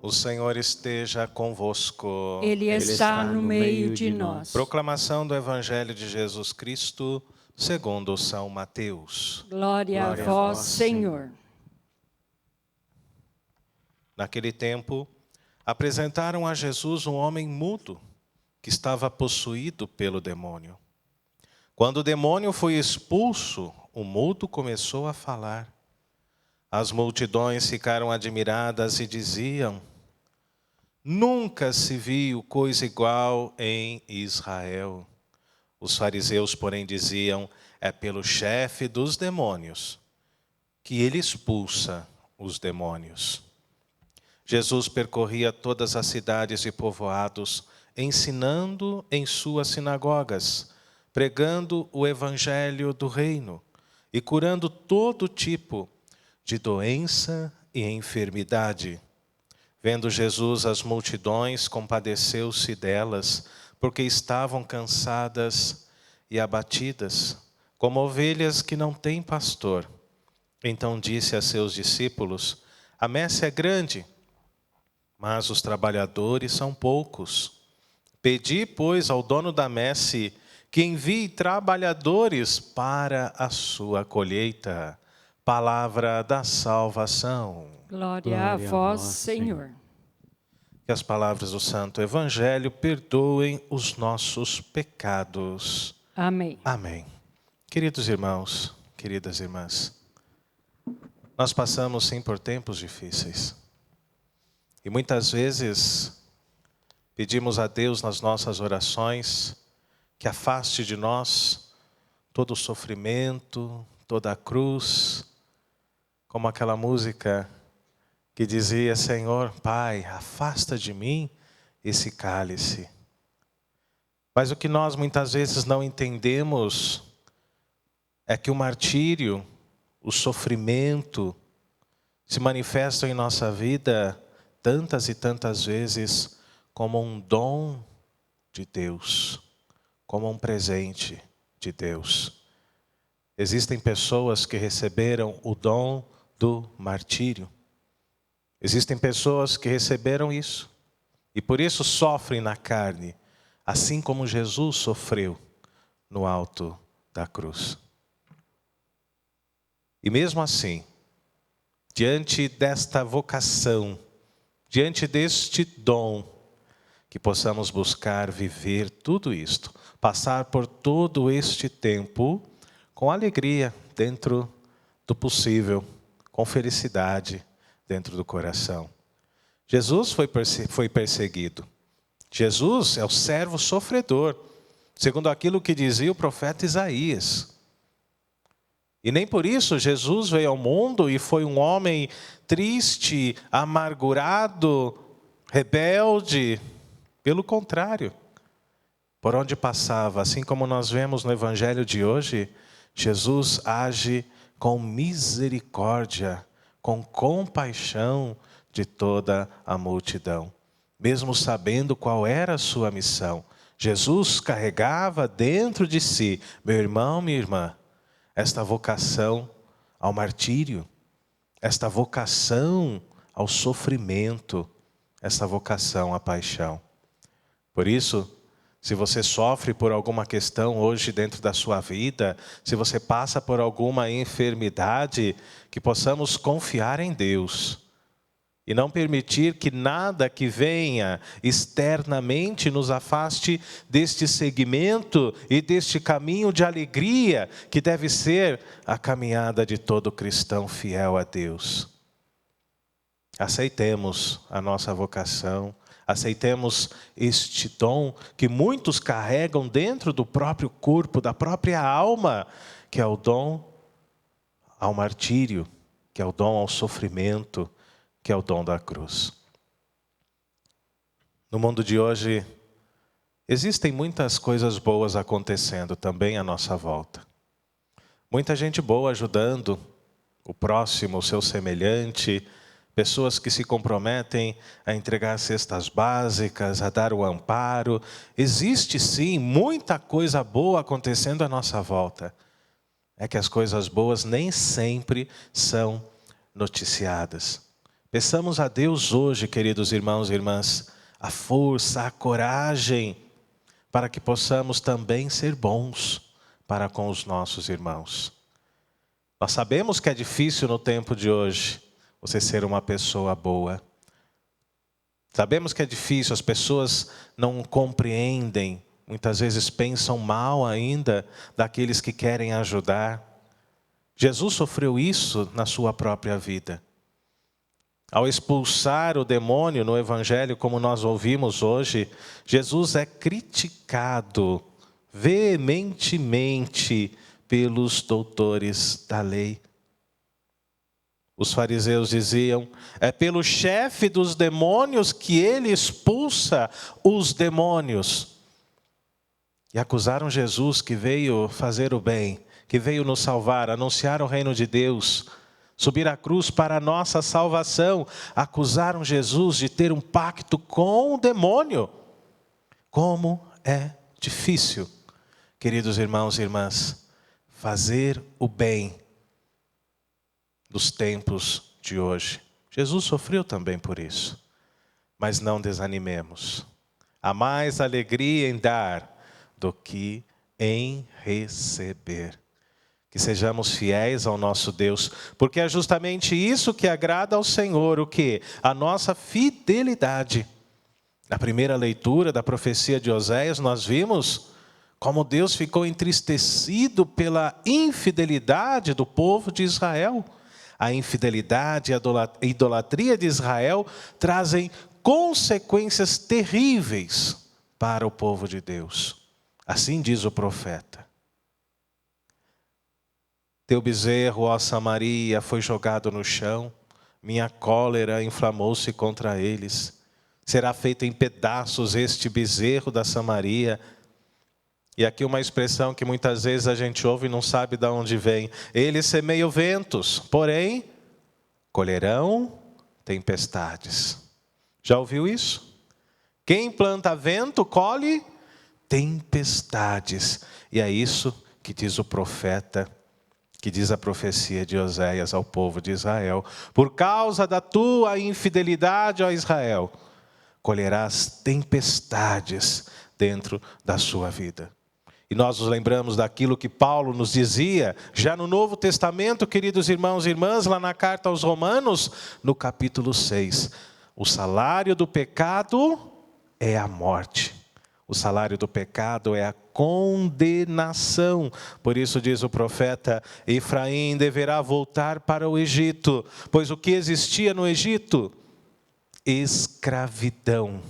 O Senhor esteja convosco. Ele está no meio de nós. Proclamação do Evangelho de Jesus Cristo, segundo São Mateus. Glória a vós, Senhor. Naquele tempo, apresentaram a Jesus um homem mudo, que estava possuído pelo demônio. Quando o demônio foi expulso, o mudo começou a falar. As multidões ficaram admiradas e diziam: nunca se viu coisa igual em Israel. Os fariseus, porém, diziam: é pelo chefe dos demônios que ele expulsa os demônios. Jesus percorria todas as cidades e povoados, ensinando em suas sinagogas, pregando o evangelho do reino e curando todo tipo de doença e enfermidade. Vendo Jesus as multidões, compadeceu-se delas, porque estavam cansadas e abatidas, como ovelhas que não têm pastor. Então disse a seus discípulos: a messe é grande, mas os trabalhadores são poucos. Pedi, pois, ao dono da messe que envie trabalhadores para a sua colheita. Palavra da salvação. Glória a vós, Senhor. Que as palavras do Santo Evangelho perdoem os nossos pecados. Amém. Amém. Queridos irmãos, queridas irmãs, nós passamos sim por tempos difíceis. E muitas vezes pedimos a Deus nas nossas orações que afaste de nós todo o sofrimento, toda a cruz, como aquela música que dizia: Senhor, Pai, afasta de mim esse cálice. Mas o que nós muitas vezes não entendemos é que o martírio, o sofrimento, se manifestam em nossa vida tantas e tantas vezes como um dom de Deus, como um presente de Deus. Existem pessoas que receberam o dom do martírio. Existem pessoas que receberam isso e por isso sofrem na carne, assim como Jesus sofreu no alto da cruz. E mesmo assim, diante desta vocação, diante deste dom, que possamos buscar viver tudo isto, passar por todo este tempo com alegria dentro do possível, com felicidade dentro do coração. Jesus foi perseguido. Jesus é o servo sofredor, segundo aquilo que dizia o profeta Isaías. E nem por isso Jesus veio ao mundo e foi um homem triste, amargurado, rebelde. Pelo contrário, por onde passava, assim como nós vemos no Evangelho de hoje, Jesus age com misericórdia, com compaixão de toda a multidão. Mesmo sabendo qual era a sua missão, Jesus carregava dentro de si, meu irmão, minha irmã, esta vocação ao martírio, esta vocação ao sofrimento, esta vocação à paixão. Por isso, se você sofre por alguma questão hoje dentro da sua vida, se você passa por alguma enfermidade, que possamos confiar em Deus e não permitir que nada que venha externamente nos afaste deste segmento e deste caminho de alegria que deve ser a caminhada de todo cristão fiel a Deus. Aceitemos a nossa vocação, aceitemos este dom que muitos carregam dentro do próprio corpo, da própria alma, que é o dom ao martírio, que é o dom ao sofrimento, que é o dom da cruz. No mundo de hoje, existem muitas coisas boas acontecendo também à nossa volta. Muita gente boa ajudando o próximo, o seu semelhante, pessoas que se comprometem a entregar cestas básicas, a dar o amparo. Existe sim muita coisa boa acontecendo à nossa volta. É que as coisas boas nem sempre são noticiadas. Peçamos a Deus hoje, queridos irmãos e irmãs, a força, a coragem, para que possamos também ser bons para com os nossos irmãos. Nós sabemos que é difícil no tempo de hoje você ser uma pessoa boa. Sabemos que é difícil, as pessoas não compreendem, muitas vezes pensam mal ainda daqueles que querem ajudar. Jesus sofreu isso na sua própria vida. Ao expulsar o demônio no Evangelho, como nós ouvimos hoje, Jesus é criticado veementemente pelos doutores da lei. Os fariseus diziam, é pelo chefe dos demônios que ele expulsa os demônios. E acusaram Jesus que veio fazer o bem, que veio nos salvar, anunciar o reino de Deus, subir à cruz para a nossa salvação. Acusaram Jesus de ter um pacto com o demônio. Como é difícil, queridos irmãos e irmãs, fazer o bem dos tempos de hoje. Jesus sofreu também por isso. Mas não desanimemos. Há mais alegria em dar do que em receber. Que sejamos fiéis ao nosso Deus, porque é justamente isso que agrada ao Senhor, o quê? A nossa fidelidade. Na primeira leitura da profecia de Oséias, nós vimos como Deus ficou entristecido pela infidelidade do povo de Israel. A infidelidade e a idolatria de Israel trazem consequências terríveis para o povo de Deus. Assim diz o profeta. Teu bezerro, ó Samaria, foi jogado no chão, minha cólera inflamou-se contra eles. Será feito em pedaços este bezerro da Samaria. E aqui uma expressão que muitas vezes a gente ouve e não sabe de onde vem. Eles semeiam ventos, porém colherão tempestades. Já ouviu isso? Quem planta vento, colhe tempestades. E é isso que diz o profeta, que diz a profecia de Oséias ao povo de Israel. Por causa da tua infidelidade, ó Israel, colherás tempestades dentro da sua vida. E nós nos lembramos daquilo que Paulo nos dizia, já no Novo Testamento, queridos irmãos e irmãs, lá na carta aos Romanos, no capítulo 6. O salário do pecado é a morte. O salário do pecado é a condenação. Por isso diz o profeta, Efraim deverá voltar para o Egito, pois o que existia no Egito? Escravidão,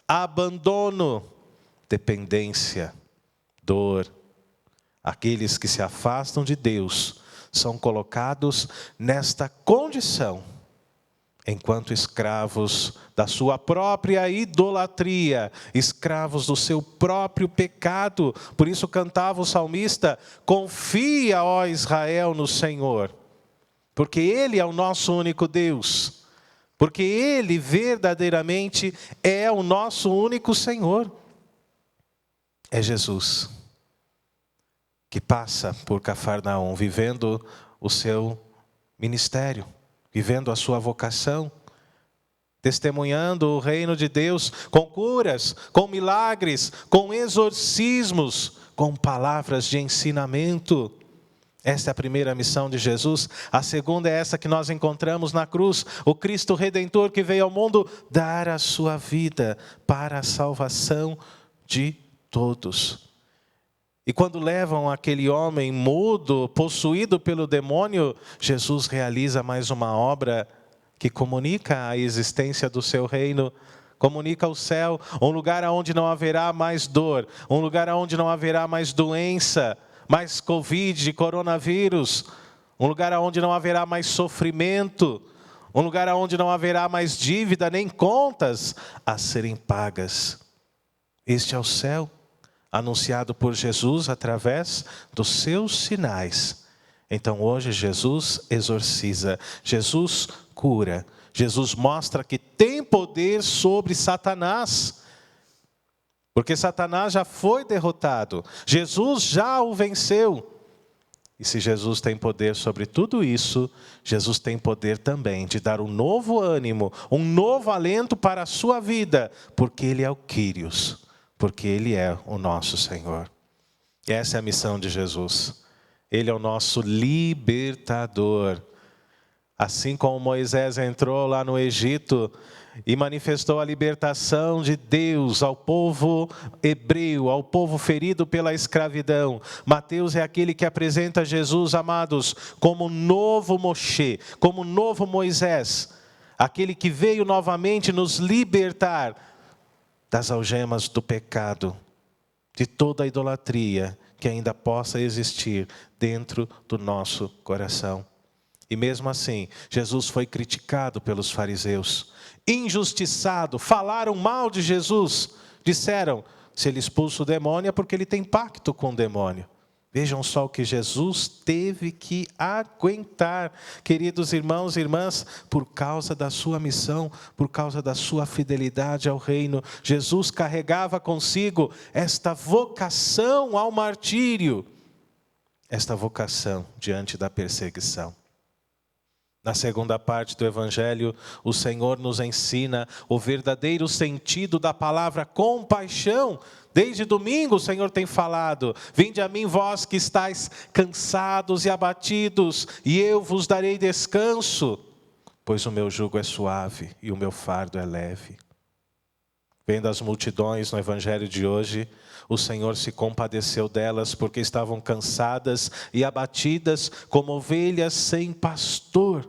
abandono, dependência, dor. Aqueles que se afastam de Deus são colocados nesta condição, enquanto escravos da sua própria idolatria, escravos do seu próprio pecado. Por isso cantava o salmista, confia, ó Israel, no Senhor, porque Ele é o nosso único Deus, porque Ele verdadeiramente é o nosso único Senhor. É Jesus que passa por Cafarnaum, vivendo o seu ministério, vivendo a sua vocação, testemunhando o reino de Deus com curas, com milagres, com exorcismos, com palavras de ensinamento. Esta é a primeira missão de Jesus. A segunda é essa que nós encontramos na cruz, o Cristo Redentor que veio ao mundo dar a sua vida para a salvação de todos. E quando levam aquele homem mudo, possuído pelo demônio, Jesus realiza mais uma obra que comunica a existência do seu reino, comunica o céu, um lugar onde não haverá mais dor, um lugar onde não haverá mais doença, mais Covid, coronavírus, um lugar onde não haverá mais sofrimento, um lugar onde não haverá mais dívida, nem contas a serem pagas. Este é o céu, anunciado por Jesus através dos seus sinais. Então hoje Jesus exorciza, Jesus cura, Jesus mostra que tem poder sobre Satanás, porque Satanás já foi derrotado, Jesus já o venceu. E se Jesus tem poder sobre tudo isso, Jesus tem poder também de dar um novo ânimo, um novo alento para a sua vida, porque Ele é o Quírios, porque Ele é o nosso Senhor. E essa é a missão de Jesus. Ele é o nosso libertador. Assim como Moisés entrou lá no Egito e manifestou a libertação de Deus ao povo hebreu, ao povo ferido pela escravidão. Mateus é aquele que apresenta Jesus, amados, como novo Moshe, como novo Moisés, aquele que veio novamente nos libertar das algemas do pecado, de toda a idolatria que ainda possa existir dentro do nosso coração. E mesmo assim, Jesus foi criticado pelos fariseus, injustiçado, falaram mal de Jesus, disseram, se ele expulsa o demônio é porque ele tem pacto com o demônio. Vejam só o que Jesus teve que aguentar, queridos irmãos e irmãs, por causa da sua missão, por causa da sua fidelidade ao reino. Jesus carregava consigo esta vocação ao martírio, esta vocação diante da perseguição. Na segunda parte do Evangelho, o Senhor nos ensina o verdadeiro sentido da palavra compaixão. Desde domingo o Senhor tem falado, vinde a mim vós que estáis cansados e abatidos, e eu vos darei descanso, pois o meu jugo é suave e o meu fardo é leve. Vendo as multidões no Evangelho de hoje, o Senhor se compadeceu delas porque estavam cansadas e abatidas como ovelhas sem pastor.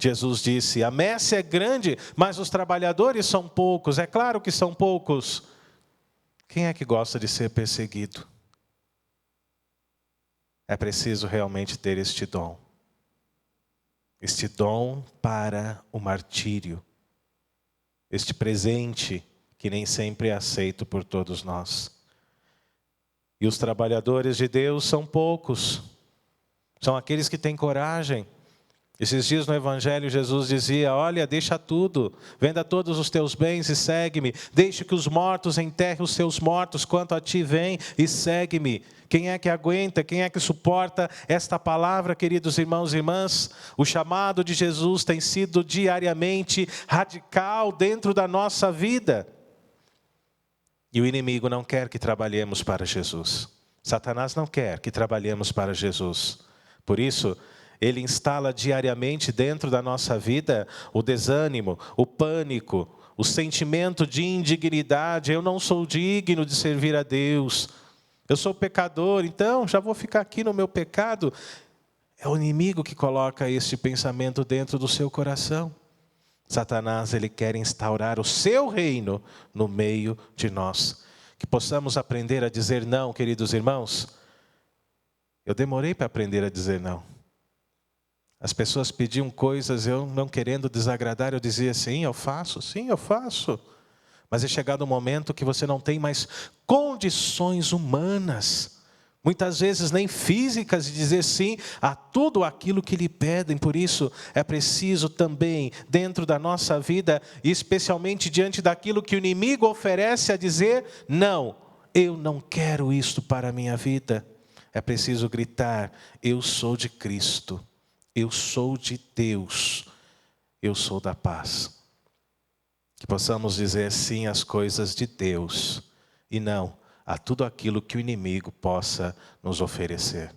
Jesus disse, a messe é grande, mas os trabalhadores são poucos. É claro que são poucos. Quem é que gosta de ser perseguido? É preciso realmente ter este dom para o martírio, este presente que nem sempre é aceito por todos nós. E os trabalhadores de Deus são poucos, são aqueles que têm coragem. Esses dias no Evangelho Jesus dizia, olha, deixa tudo, venda todos os teus bens e segue-me. Deixe que os mortos enterrem os seus mortos, quanto a ti vem e segue-me. Quem é que aguenta, quem é que suporta esta palavra, queridos irmãos e irmãs? O chamado de Jesus tem sido diariamente radical dentro da nossa vida. E o inimigo não quer que trabalhemos para Jesus. Satanás não quer que trabalhemos para Jesus. Por isso, ele instala diariamente dentro da nossa vida o desânimo, o pânico, o sentimento de indignidade. Eu não sou digno de servir a Deus. Eu sou pecador, então já vou ficar aqui no meu pecado. É o inimigo que coloca esse pensamento dentro do seu coração. Satanás, ele quer instaurar o seu reino no meio de nós. Que possamos aprender a dizer não, queridos irmãos. Eu demorei para aprender a dizer não. As pessoas pediam coisas, eu não querendo desagradar, eu dizia sim, eu faço. Mas é chegado um momento que você não tem mais condições humanas, muitas vezes nem físicas, de dizer sim a tudo aquilo que lhe pedem. Por isso é preciso também, dentro da nossa vida, e especialmente diante daquilo que o inimigo oferece, a dizer, não, eu não quero isto para a minha vida. É preciso gritar, eu sou de Cristo. Eu sou de Deus, eu sou da paz. Que possamos dizer sim às coisas de Deus e não a tudo aquilo que o inimigo possa nos oferecer.